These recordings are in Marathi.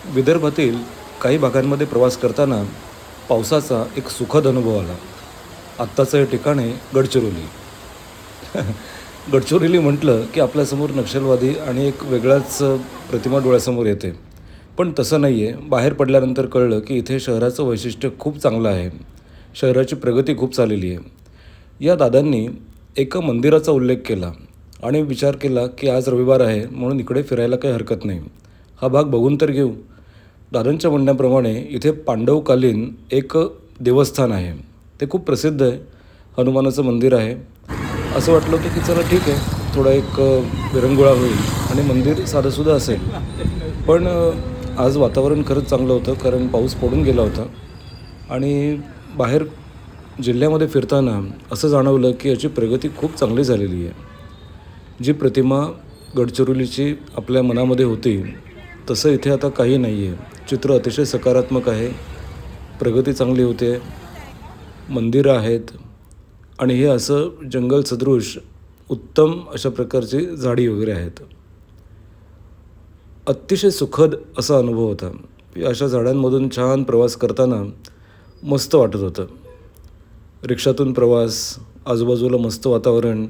विदर्भातील काही भागांमध्ये प्रवास करताना पावसाचा एक सुखद अनुभव आला. आत्ताचं हे ठिकाण आहे गडचिरोली. गडचिरोली म्हटलं की आपल्यासमोर नक्षलवादी आणि एक वेगळाच प्रतिमा डोळ्यासमोर येते. पण तसं नाही आहे. बाहेर पडल्यानंतर कळलं की इथे शहराचं वैशिष्ट्य खूप चांगलं आहे. शहराची प्रगती खूप झालेली आहे. या दादांनी एका मंदिराचा उल्लेख केला आणि विचार केला की आज रविवार आहे म्हणून इकडे फिरायला काही हरकत नाही. हा भाग बघून तर घेऊ. दादांच्या म्हणण्याप्रमाणे इथे पांडवकालीन एक देवस्थान आहे. ते खूप प्रसिद्ध आहे. हनुमानाचं मंदिर आहे. असं वाटलं होतं की चला ठीक आहे, थोडा एक विरंगुळा होईल आणि मंदिर साधंसुद्धा असेल. पण आज वातावरण खरंच चांगलं होतं, कारण पाऊस पडून गेला होता आणि बाहेर जिल्ह्यामध्ये फिरताना असं जाणवलं की याची प्रगती खूप चांगली झालेली आहे. जी प्रतिमा गडचिरोलीची आपल्या मनामध्ये होती तसं इथे आता काही नाही आहे. चित्र अतिशय सकारात्मक आहे. प्रगती चांगली होते. मंदिरं आहेत आणि हे असं जंगल सदृश उत्तम अशा प्रकारची झाडी वगैरे आहेत. अतिशय सुखद असा अनुभव होता. अशा झाडांमधून छान प्रवास करताना मस्त वाटत होतं. रिक्षातून प्रवास, आजूबाजूला मस्त वातावरण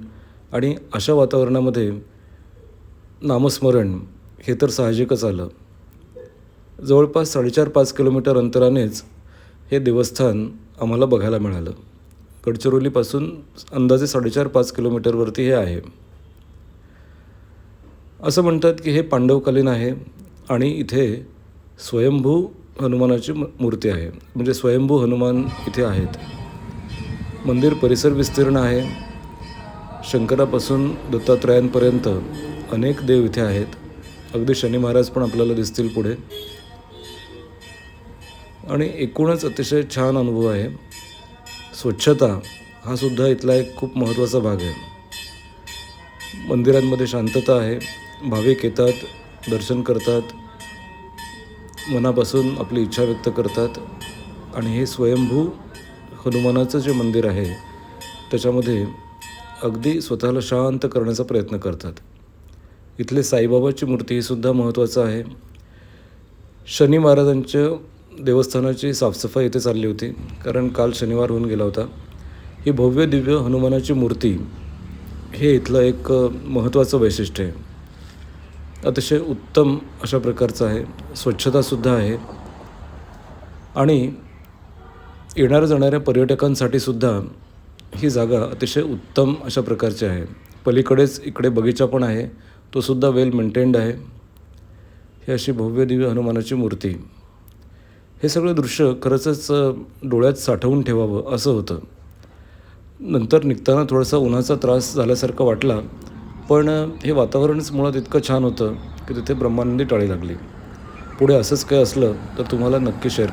आणि अशा वातावरणामध्ये नामस्मरण हे तर साहजिकच आलं. जवळपास 4.5-5 किलोमीटर अंतरानेच हे देवस्थान आम्हाला बघायला मिळालं. गडचिरोलीपासून अंदाजे 4.5-5 किलोमीटरवरती हे आहे. असं म्हणतात की हे पांडवकालीन आहे आणि इथे स्वयंभू हनुमानाची मूर्ती आहे. म्हणजे स्वयंभू हनुमान इथे आहेत. मंदिर परिसर विस्तीर्ण आहे. शंकरापासून दत्तात्रयांपर्यंत अनेक देव इथे आहेत. अगदी शनी महाराज पण आपल्याला दिसतील पुढे. आणि एकूणच अतिशय छान अनुभव आहे. स्वच्छता हा सुद्धा इथला एक खूप महत्त्वाचा भाग आहे. मंदिरांमध्ये शांतता आहे. भाविक येतात, दर्शन करतात, मनापासून आपली इच्छा व्यक्त करतात आणि हे स्वयंभू हनुमानाचं जे मंदिर आहे त्याच्यामध्ये अगदी स्वतःला शांत करण्याचा प्रयत्न करतात. इथले साईबाबाची मूर्ती ही सुद्धा महत्त्वाचं आहे. शनी महाराजांच्या देवस्थानाची साफसफाई इथे चालली होती, कारण काल शनिवार होऊन गेला होता. ही भव्य दिव्य हनुमानाची मूर्ती हे इथलं एक महत्त्वाचं वैशिष्ट्य आहे. अतिशय उत्तम अशा प्रकारचं आहे. स्वच्छतासुद्धा आहे आणि येणाऱ्या जाणाऱ्या पर्यटकांसाठीसुद्धा ही जागा अतिशय उत्तम अशा प्रकारची आहे. पलीकडेच इकडे बगीचा पण आहे. तो सुद्धा वेल मेंटेन्ड आहे. ही अशी भव्य दिव्य हनुमानाची मूर्ती. हे सगळं दृश्य खरंच डोळ्यात साठवून ठेवावं असं होतं. नंतर निघताना थोडासा उन्हाचा त्रास झाल्यासारखं वाटला, पण हे वातावरणच मुळात इतकं छान होतं की तिथे ब्रह्मानंदी टाळी लागली. पुढे असंच काही असलं तर तुम्हाला नक्की शेअर